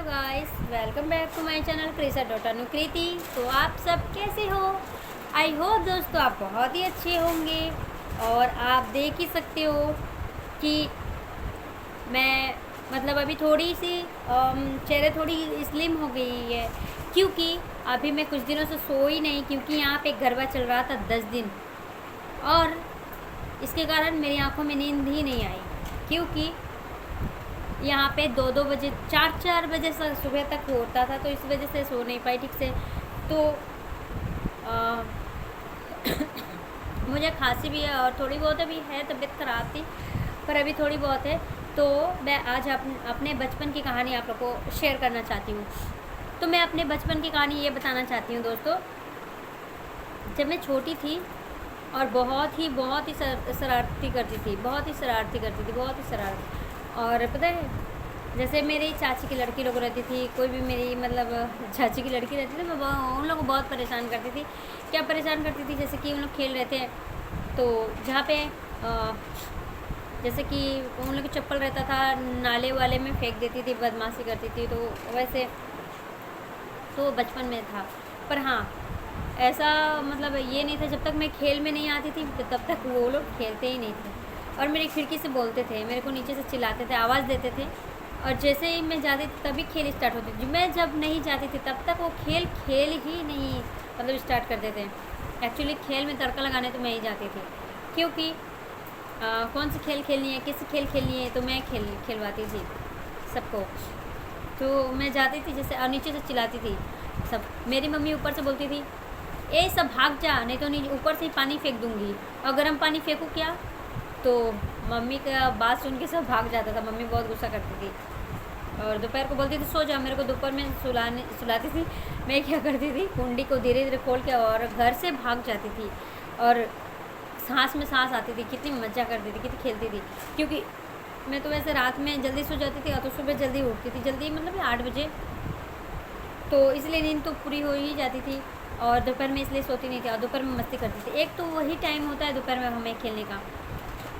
Guys, welcome back to my channel Krisha dot Anukriti. तो आप सब कैसे हो? आई होप दोस्तों आप बहुत ही अच्छे होंगे। और आप देख ही सकते हो कि मैं मतलब अभी थोड़ी सी चेहरे थोड़ी स्लिम हो गई है, क्योंकि अभी मैं कुछ दिनों से सोई नहीं, क्योंकि यहाँ पे गरबा चल रहा था 10 दिन। और इसके कारण मेरी आंखों में नींद ही नहीं आई, क्योंकि यहाँ पे 2-2 बजे 4-4 बजे से सुबह तक होता था, तो इस वजह से सो नहीं पाई ठीक से। तो मुझे खांसी भी है और थोड़ी बहुत अभी है, तबीयत ख़राब थी पर अभी थोड़ी बहुत है। तो मैं आज अपने बचपन की कहानी आप लोग को शेयर करना चाहती हूँ। तो मैं अपने बचपन की कहानी ये बताना चाहती हूँ दोस्तों, जब मैं छोटी थी और बहुत ही शरारती करती थी, बहुत ही शरारत। और पता है, जैसे मेरी चाची की लड़की लोग रहती थी, कोई भी मेरी मतलब चाची की लड़की रहती थी, मैं उन लोगों को बहुत परेशान करती थी। क्या परेशान करती थी, जैसे कि उन लोग खेल रहे थे तो जहाँ पे जैसे कि उन लोग की चप्पल रहता था, नाले वाले में फेंक देती थी, बदमाशी करती थी। तो वैसे तो बचपन में था, पर हाँ ऐसा मतलब ये नहीं था, जब तक मैं खेल में नहीं आती थी तब तक वो लोग खेलते ही नहीं थे। और मेरी खिड़की से बोलते थे, मेरे को नीचे से चिल्लाते थे, आवाज़ देते थे। और जैसे ही मैं जाती थी तभी खेल स्टार्ट होती थी। मैं जब नहीं जाती थी तब तक वो खेल ही नहीं मतलब स्टार्ट कर देते। एक्चुअली खेल में तड़का लगाने तो मैं ही जाती थी, क्योंकि कौन सी खेल खेलनी है, किसी खेल खेलनी है, तो मैं खेलवाती थी सबको। तो मैं जाती थी जैसे, और नीचे से चिल्लाती थी सब। मेरी मम्मी ऊपर से बोलती थी, ए सब भाग जा, नहीं तो नीचे ऊपर से ही पानी फेंक दूँगी। और गर्म पानी फेंकूँ क्या? तो मम्मी का बात सुन के सब भाग जाता था। मम्मी बहुत गुस्सा करती थी और दोपहर को बोलती थी सो जा। मेरे को दोपहर में सुलाती थी। मैं क्या करती थी, कुंडी को धीरे धीरे खोल के और घर से भाग जाती थी। और सांस में सांस आती थी, कितनी मज़ा करती थी, कितनी खेलती थी। क्योंकि मैं तो वैसे रात में जल्दी सो जाती थी और तो सुबह जल्दी उठती थी, जल्दी मतलब 8 बजे। तो इसलिए नींद तो पूरी हो ही जाती थी। और दोपहर में इसलिए सोती नहीं थी और दोपहर में मस्ती करती थी। एक तो वही टाइम होता है दोपहर में हमें खेलने का।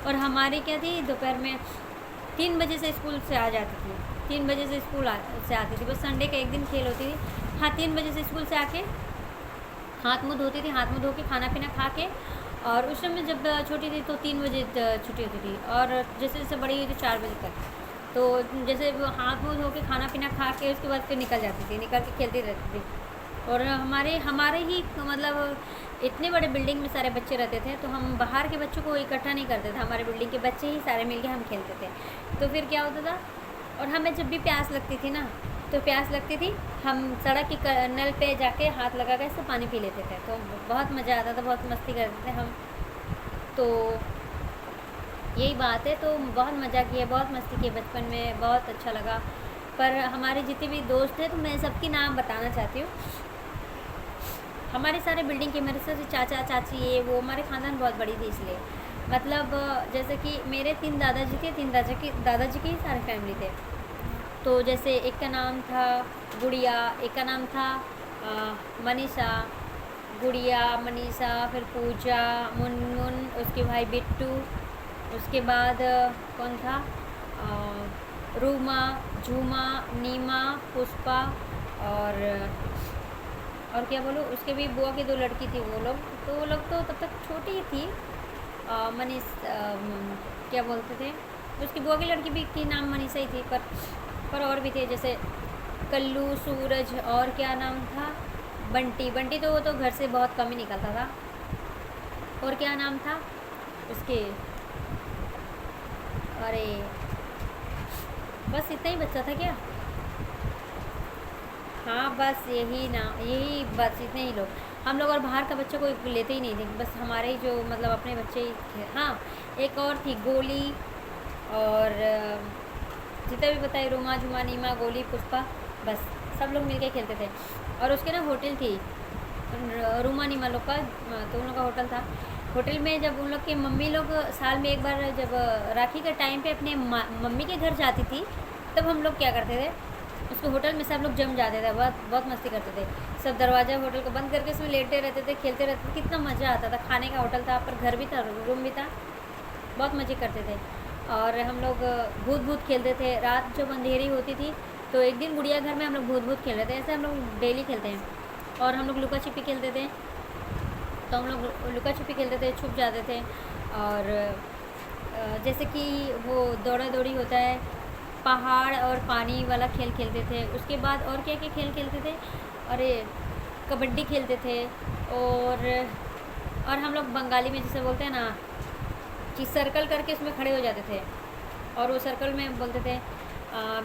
और हमारी क्या थी, दोपहर में 3 बजे से स्कूल से आ जाती थी, 3 बजे से स्कूल से आती थी। बस संडे का एक दिन खेल होती थी। हाँ, 3 बजे से स्कूल से आके हाथ मुँह धोती थी, हाथ मुँह धो के खाना पीना खा के। और उस समय जब छोटी थी तो 3 बजे छुट्टी होती थी, और जैसे जैसे बड़ी हुई तो 4 बजे तक। तो जैसे हाथ मुँह धो के खाना पीना खा के उसके बाद फिर निकल जाती थी, निकल के खेलती रहती थी। और हमारे ही मतलब इतने बड़े बिल्डिंग में सारे बच्चे रहते थे, तो हम बाहर के बच्चों को इकट्ठा नहीं करते थे, हमारे बिल्डिंग के बच्चे ही सारे मिलके हम खेलते थे। तो फिर क्या होता था, और हमें जब भी प्यास लगती थी ना, तो प्यास लगती थी, हम सड़क की नल पे जाके हाथ लगा कर इससे पानी पी लेते थे। तो बहुत मज़ा आता था, बहुत मस्ती करते थे हम। तो यही बात है। तो बहुत मज़ा किया, बहुत मस्ती की बचपन में, बहुत अच्छा लगा। पर हमारे जितने भी दोस्त हैं तो मैं सबके नाम बताना चाहती हूँ। हमारे सारे बिल्डिंग के, मेरे सारे चाचा चाची, ये वो, हमारे ख़ानदान बहुत बड़ी थी, इसलिए मतलब जैसे कि मेरे 3 दादाजी थे, 3 दादाजी की ही सारे फैमिली थे। तो जैसे एक का नाम था गुड़िया, एक का नाम था मनीषा, गुड़िया, मनीषा, फिर पूजा, मुनमुन, उसके भाई बिट्टू, उसके बाद कौन था, रूमा, झूमा, नीमा, पुष्पा, और क्या बोलूँ, उसके भी बुआ की 2 लड़की थी वो लोग। तो वो लोग तो तब तक छोटी ही थी। मनीष क्या बोलते थे, उसकी बुआ की लड़की भी की नाम मनीषा ही थी, पर और भी थे, जैसे कल्लू, सूरज, और क्या नाम था, बंटी तो वो तो घर से बहुत कम ही निकलता था। और क्या नाम था उसके, अरे बस इतना ही बच्चा था क्या, हाँ बस यही बस इतने ही लोग हम लोग। और बाहर का बच्चे को लेते ही नहीं थे, बस हमारे ही जो मतलब अपने बच्चे ही थे। हाँ, एक और थी गोली, और जितना भी बताए, रूमा, झुमा, नीमा, गोली, पुष्पा, बस सब लोग मिलके खेलते थे। और उसके ना होटल थी रूमा नीमा लोग का, तो उन लोग का होटल था। होटल में जब उन लोग के मम्मी लोग साल में एक बार जब राखी के टाइम पे अपने मम्मी के घर जाती थी, तब हम लोग क्या करते थे, उसको होटल में सब लोग जम जाते थे, बहुत मस्ती करते थे। सब दरवाज़ा होटल को बंद करके उसमें लेटे रहते थे, खेलते रहते थे, कितना मज़ा आता था। खाने का होटल था, पर घर भी था, रूम भी था, बहुत मज़े करते थे। और हम लोग भूत खेलते थे। रात जब अंधेरी होती थी तो एक दिन गुड़िया घर में हम लोग भूत भूत खेल रहे थे, ऐसे हम लोग डेली खेलते हैं। और हम लोग लुका छिपी खेलते थे, तो हम लोग लुका छिपी खेलते थे, छुप जाते थे। और जैसे कि वो दौड़ा दौड़ी होता है, पहाड़ और पानी वाला खेल खेलते थे। उसके बाद और क्या क्या खेल खेलते थे, अरे कबड्डी खेलते थे। और हम लोग बंगाली में जैसे बोलते हैं ना कि सर्कल करके उसमें खड़े हो जाते थे, और वो सर्कल में बोलते थे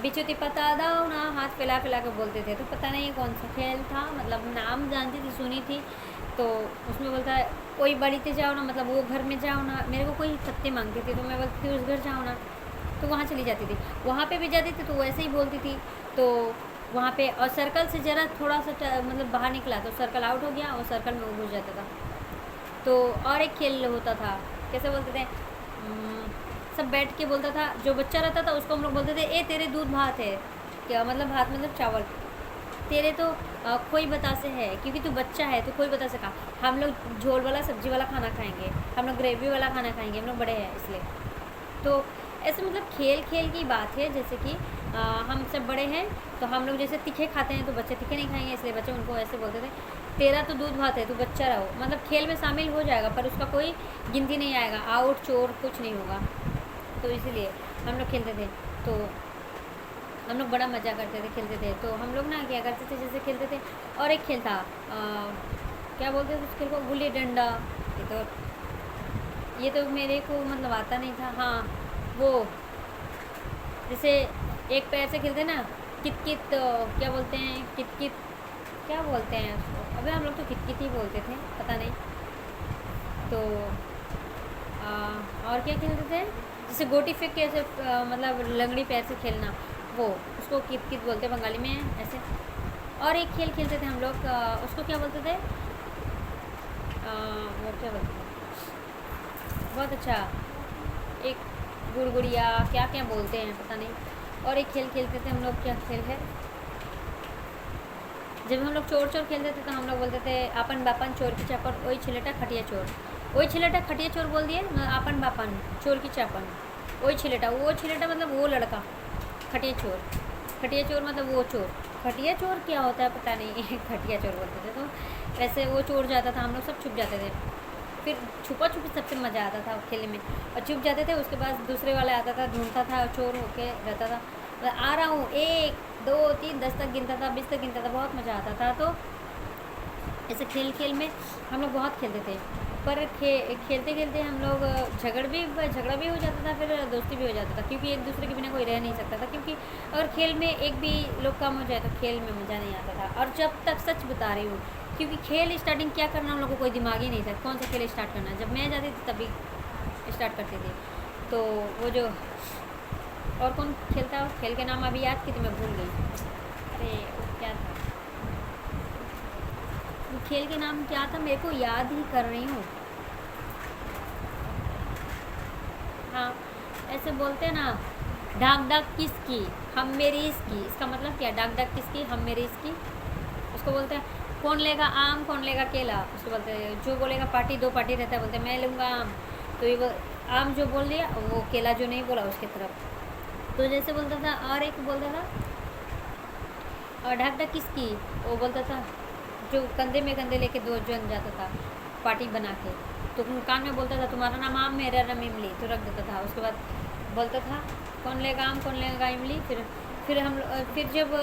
बिचुती पता दाओ ना, हाथ फैला फैला कर बोलते थे। तो पता नहीं कौन सा खेल था, मतलब नाम जानती थी, सुनी थी। तो उसमें बोलता है कोई बड़ी ते जाओ ना, मतलब वो घर में जाओ ना, मेरे को कोई पत्ते मांगती थी तो मैं बोलती थी उस घर जाओ ना, तो वहाँ चली जाती थी। वहाँ पे भी जाती थी तो वैसे ही बोलती थी। तो वहाँ पे और सर्कल से ज़रा थोड़ा सा मतलब बाहर निकला तो सर्कल आउट हो गया, और सर्कल में वो घुस जाता था। तो और एक खेल होता था, कैसे बोलते थे, सब बैठ के बोलता था, जो बच्चा रहता था उसको हम लोग बोलते थे ए तेरे दूध भात है, क्या मतलब भात मतलब चावल, तेरे तो खोई बतासे है क्योंकि तू बच्चा है तो खोई बतासे खा। हम लोग झोल वाला सब्जी वाला खाना खाएंगे, हम लोग ग्रेवी वाला खाना खाएंगे, हम लोग बड़े हैं इसलिए। तो ऐसे मतलब खेल खेल की बात है, जैसे कि हम सब बड़े हैं तो हम लोग जैसे तीखे खाते हैं तो बच्चे तीखे नहीं खाएंगे, इसलिए बच्चे उनको ऐसे बोलते थे तेरा तो दूध भात है, तू बच्चा रहो। मतलब खेल में शामिल हो जाएगा पर उसका कोई गिनती नहीं आएगा, आउट चोर कुछ नहीं होगा। तो इसीलिए हम लोग खेलते थे, तो हम लोग बड़ा मज़ा करते थे खेलते थे। तो हम लोग ना क्या करते थे, जैसे खेलते थे। और एक खेल था क्या बोलते थे उस खेल को, गुल्ली डंडा। ये तो मेरे को मतलब आता नहीं था। हाँ वो जैसे एक पैर से खेलते ना, कित कित, क्या बोलते हैं, कित कित क्या बोलते हैं उसको, अबे हम लोग तो कित कित ही बोलते थे, पता नहीं। तो और क्या खेलते थे, जैसे गोटी फेंक के ऐसे मतलब लंगड़ी पैर से खेलना, वो उसको कित कित बोलते हैं बंगाली में ऐसे। और एक खेल खेलते थे हम लोग, उसको क्या बोलते थे, वो क्या बोलते थे, बहुत अच्छा, एक गुड़गुड़िया क्या क्या बोलते हैं पता नहीं। और एक खेल खेलते थे हम लोग, क्या खेल है, जब हम लोग चोर चोर खेलते थे तो हम लोग बोलते थे आपन बापन चोर की चापन, वही छिलेटा खटिया चोर, वही छिलेटा खटिया चोर बोल दिए, आपन बापन चोर की चापन, वही छिलेटा, वो छिलेटा मतलब वो लड़का, खटिया चोर, खटिया चोर मतलब वो चोर, खटिया चोर क्या होता है पता नहीं खटिया चोर बोलते थे। तो वैसे वो चोर जाता था, हम लोग सब छुप जाते थे, फिर छुपा छुपी सबसे मज़ा आता था खेलने में, और छुप जाते थे। उसके बाद दूसरे वाला आता था, ढूंढता था, चोर होके रहता था, आ रहा हूँ 1 2 3 10 तक गिनता था, 20 तक गिनता था, बहुत मज़ा आता था। तो ऐसे खेल खेल में हम लोग बहुत खेलते थे, पर खेलते खेलते हम लोग झगड़ा भी हो जाता था, फिर दोस्ती भी हो जाता था, क्योंकि एक दूसरे के बिना कोई रह नहीं सकता था। क्योंकि अगर खेल में एक भी लोग कम हो जाए तो खेल में मज़ा नहीं आता था। और जब तक सच बता रही हूँ, क्योंकि खेल स्टार्टिंग क्या करना हम लोग को कोई दिमाग ही नहीं था, कौन सा खेल स्टार्ट करना। जब मैं जाती थी तभी स्टार्ट करती थी। तो वो जो और कौन खेलता है, खेल के नाम अभी याद की थी मैं भूल गई, अरे क्या था वो खेल के नाम, क्या था मेरे को याद ही कर रही हूँ। हाँ ऐसे बोलते हैं ना, डाक डाक किसकी हम मेरी इसकी, इसका मतलब क्या, डाक डाक किसकी हम मेरी इसकी। उसको बोलते हैं कौन लेगा आम कौन लेगा केला, उसको बोलते हैं जो बोलेगा पार्टी 2 पार्टी रहता है, बोलते हैं मैं लूँगा आम, तो ये आम जो बोल दिया, वो केला जो नहीं बोला उसकी तरफ। तो जैसे बोलता था, और एक बोलता था और ढक ढक किसकी, वो बोलता था जो कंधे में कंधे लेके 2 जन जाता था पार्टी बना के, तो कान में बोलता था तुम्हारा नाम आम मेरा नाम इमली, तो रख देता था। उसके बाद बोलता था कौन लेगा आम कौन लेगा इमली। फिर जब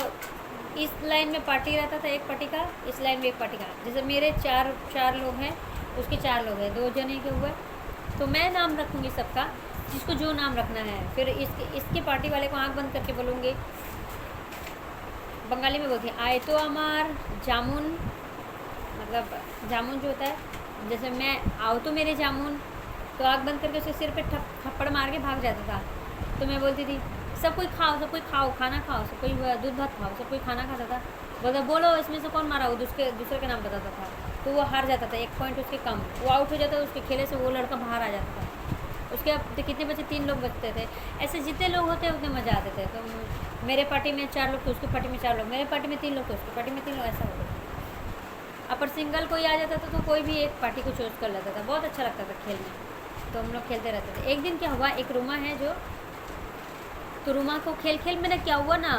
इस लाइन में पार्टी रहता था एक पार्टी का, इस लाइन में एक पार्टी का, जैसे मेरे चार लोग हैं, उसके 4 लोग हैं, 2 जने के हुए, तो मैं नाम रखूँगी सबका जिसको जो नाम रखना है। फिर इसके पार्टी वाले को आँख बंद करके बोलूँगी, बंगाली में बोलती है आए तो अमार जामुन, मतलब जामुन जो होता है, जैसे मैं आओ तो मेरे जामुन, तो आँख बंद करके उसके सिर पे थप्पड़ मार के भाग जाता था। तो मैं बोलती थी सब कोई खाओ खाना खाओ, सब कोई दूध भात खाओ, सब कोई खाना खाता था। बोलता बोलो इसमें से कौन मारा, वो दूसरे का नाम बताता था, तो वो हार जाता था, 1 पॉइंट उसके कम, वो आउट हो जाता था, उसके खेले से वो लड़का बाहर आ जाता था। उसके अब कितने बचे, 3 लोग बचते थे। ऐसे जितने लोग होते हैं उतने मज़ा आते थे। तो मेरे पार्टी में 4 लोग, तो उसकी पार्टी में 4 लोग, मेरे पार्टी में 3 लोग, तो उसकी पार्टी में 3 लोग, ऐसा होता था। अपर सिंगल कोई आ जाता था तो कोई भी एक पार्टी को चूज़ कर लेता था, बहुत अच्छा लगता था खेलने। तो हम लोग खेलते रहते थे। एक दिन क्या हुआ, एक रूमा है जो, तो रूमा को खेल खेल में ना क्या हुआ ना,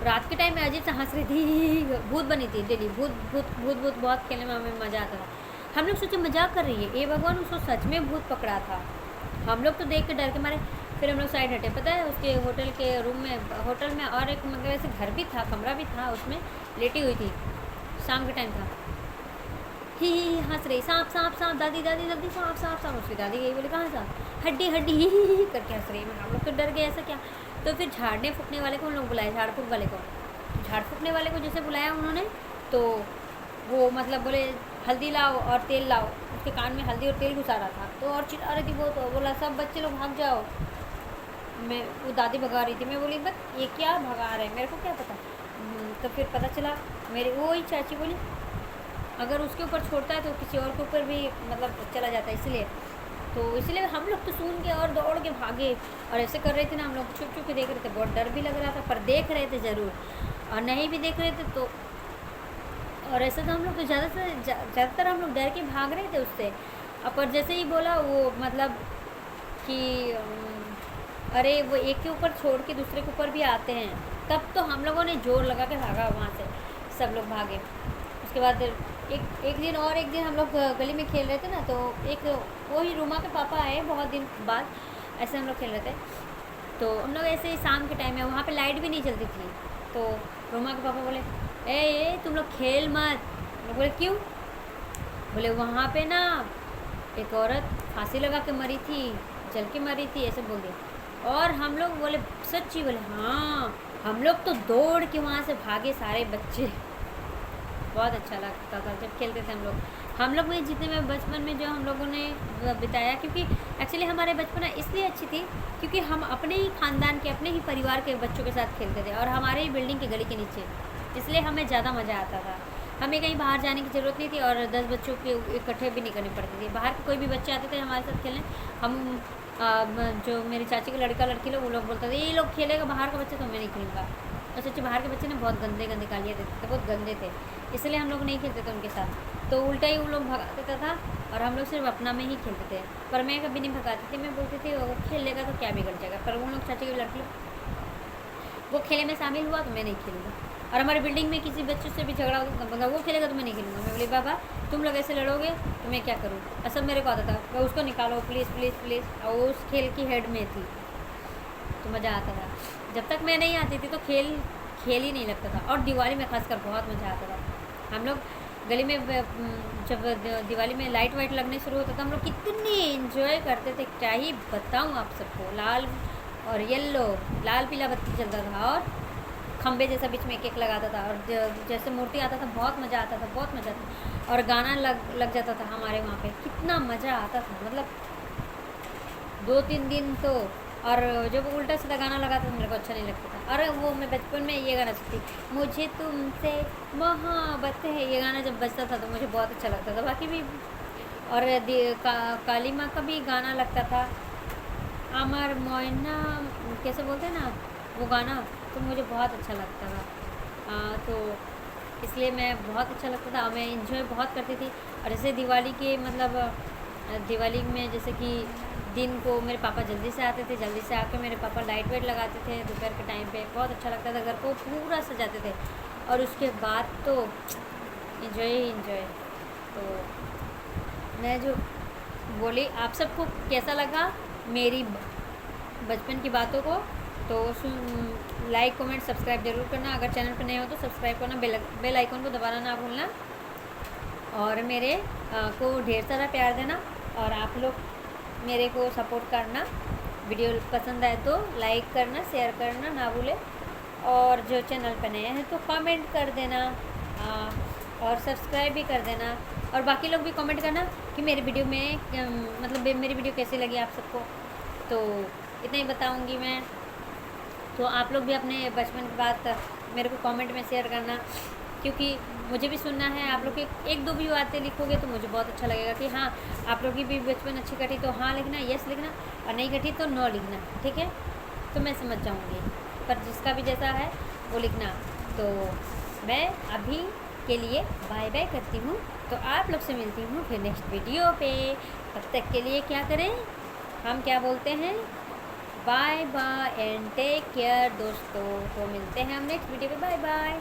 रात के टाइम में अजीब सा हंस रही थी, भूत बनी थी डेली, भूत भूत भूत भूत, बहुत खेलने में हमें मज़ा आता था। हम लोग सोचे मजाक कर रही है, ये भगवान उसको सच में भूत पकड़ा था। हम लोग तो देख के डर के मारे फिर हम लोग साइड हटे। पता है उसके होटल के रूम में, होटल में और एक मतलब ऐसे घर भी था, कमरा भी था, उसमें लेटी हुई थी, शाम के टाइम था, ही हंस रही, सांप सांप सांप, दादी दादी दादी सांप सांप सांप। उसकी दादी गई, बोली कहाँ सांप, हड्डी हड्डी ही करके हंस रही। हम लोग तो डर गए, ऐसा क्या। तो फिर झाड़ने फूकने वाले को हम लोग बुलाए, झाड़ फूक वाले को, झाड़ फूकने वाले को जैसे बुलाया उन्होंने, तो वो मतलब बोले हल्दी लाओ और तेल लाओ, उसके कान में हल्दी और तेल घुसा रहा था, तो और चिल्ला रही थी वो, तो बोला सब बच्चे लोग भाग जाओ। मैं, वो दादी भगा रही थी, मैं बोली बस ये क्या भगा रहे हैं, मेरे को क्या पता। तो फिर पता चला, मेरी वही चाची बोली अगर उसके ऊपर छोड़ता है तो किसी और के ऊपर भी मतलब चला जाता है, इसलिए। तो इसलिए हम लोग तो सुन के और दौड़ के भागे, और ऐसे कर रहे थे ना, हम लोग छुप छुप के देख रहे थे, बहुत डर भी लग रहा था, पर देख रहे थे ज़रूर, और नहीं भी देख रहे थे तो। और ऐसे तो हम लोग तो ज़्यादातर हम लोग डर के भाग रहे थे उससे। पर जैसे ही बोला वो मतलब कि अरे वो एक के ऊपर छोड़ के दूसरे के ऊपर भी आते हैं, तब तो हम लोगों ने जोर लगा के भागा वहाँ से, सब लोग भागे। उसके बाद एक दिन हम लोग गली में खेल रहे थे ना, तो एक वही रूमा के पापा आए बहुत दिन बाद, ऐसे हम लोग खेल रहे थे, तो हम लोग ऐसे ही शाम के टाइम में, वहाँ पे लाइट भी नहीं चलती थी, तो रूमा के पापा बोले ए तुम लोग खेल मत। लोग बोले क्यों, बोले वहाँ पे ना एक औरत फांसी लगा के मरी थी, जल के मरी थी, ऐसे बोल दिया। और हम लोग बोले सच्ची, बोले हाँ। हम लोग तो दौड़ के वहाँ से भागे सारे बच्चे, बहुत अच्छा लगता था जब खेलते थे हम लोग में जितने में बचपन में जो हम लोगों ने बिताया, क्योंकि एक्चुअली हमारे बचपना इसलिए अच्छी थी क्योंकि हम अपने ही ख़ानदान के, अपने ही परिवार के बच्चों के साथ खेलते थे, और हमारे ही बिल्डिंग की गली के नीचे, इसलिए हमें ज़्यादा मज़ा आता था। हमें कहीं बाहर जाने की ज़रूरत नहीं थी, और 10 बच्चों के इकट्ठे भी नहीं करनी पड़ती थी। बाहर के कोई भी बच्चे आते थे हमारे साथ खेलने, हम जो मेरी चाची के लड़का लड़की लोग, वो लोग बोलते थे ये लोग खेलेगा, बाहर का बच्चा तो मैं नहीं खेलूँगा। और सच्ची बाहर के बच्चे ना बहुत गंदे गंदे गालियाँ देते थे, बहुत गंदे थे, इसलिए हम लोग नहीं खेलते थे उनके साथ। तो उल्टा ही वो लोग भगा देता था, और हम लोग सिर्फ अपना में ही खेलते थे। पर मैं कभी नहीं भगाती थी, मैं बोलती थी वो खेल लेगा तो क्या बिगड़ जाएगा। पर वो लोग चाची के लड़के लोग वो खेले में शामिल हुआ तो मैं नहीं खेलूँगा। और हमारे बिल्डिंग में किसी बच्चों से भी झगड़ा होगा, वो खेलेगा तो मैं नहीं खेलूँगा। मैं बोली बाबा तुम लोग ऐसे लड़ोगे तो मैं क्या करूँ। और सब मेरे को आता था, मैं उसको निकालो प्लीज़ प्लीज़ प्लीज़, और वो उस खेल की हेड में थी, तो मज़ा आता था। जब तक मैं नहीं आती थी तो खेल ही नहीं लगता था। और दिवाली में खासकर बहुत मज़ा आता था। हम लोग गली में जब दिवाली में लाइट वाइट लगने शुरू होता था, हम लोग कितने इन्जॉय करते थे, क्या ही बताऊँ आप सबको। लाल और येल्लो, लाल पीला बत्ती चलता था, और खम्बे जैसा बीच में एक एक लगाता था, और जैसे मूर्ति आता था बहुत मज़ा आता था, बहुत मज़ा आता। और गाना लग जाता था हमारे वहाँ पे, कितना मज़ा आता था, मतलब 2-3 दिन तो। और जब उल्टा सीधा गाना लगाता था मेरे को अच्छा नहीं लगता था। और वो मैं बचपन में ये गाना सुनती, मुझे तुमसे मोहब्बत है, ये गाना जब बजता था तो मुझे बहुत अच्छा लगता था। बाकी भी और काली माँ का भी गाना लगता था, अमर मोइना कैसे बोलते हैं ना वो गाना, तो मुझे बहुत अच्छा लगता था। तो इसलिए मैं बहुत अच्छा लगता था, मैं इंजॉय बहुत करती थी। और जैसे दिवाली के मतलब दिवाली में जैसे कि दिन को मेरे पापा जल्दी से आते थे, जल्दी से आकर मेरे पापा लाइट वाइट लगाते थे दोपहर के टाइम पे, बहुत अच्छा लगता था, घर को पूरा सजाते थे। और उसके बाद तो इंजॉय ही इंजॉय। तो मैं जो बोली आप सबको कैसा लगा मेरी बचपन की बातों को, तो लाइक कमेंट सब्सक्राइब ज़रूर करना। अगर चैनल पर नए हो तो सब्सक्राइब करना, बेल आइकन को दबाना ना भूलना, और मेरे को ढेर सारा प्यार देना, और आप लोग मेरे को सपोर्ट करना। वीडियो पसंद आए तो लाइक करना, शेयर करना ना भूले, और जो चैनल पर नए हैं तो कमेंट कर देना, और सब्सक्राइब भी कर देना। और बाकी लोग भी कमेंट करना कि मेरे वीडियो में मतलब मेरी वीडियो कैसी लगी आप सबको। तो इतना ही बताऊंगी मैं। तो आप लोग भी अपने बचपन की बात मेरे को कमेंट में शेयर करना, क्योंकि मुझे भी सुनना है। आप लोग एक दो भी बातें लिखोगे तो मुझे बहुत अच्छा लगेगा कि हाँ आप लोग की भी बचपन अच्छी कटी तो हाँ लिखना, यस लिखना, और नहीं कटी तो नो लिखना, ठीक है। तो मैं समझ जाऊँगी, पर जिसका भी जैसा है वो लिखना। तो मैं अभी के लिए बाय बाय करती हूँ, तो आप लोग से मिलती हूँ फिर नेक्स्ट वीडियो पे। तब तक के लिए क्या करें, हम क्या बोलते हैं, bye bye and take care दोस्तों। तो मिलते हैं हम नेक्स्ट वीडियो में। Bye bye.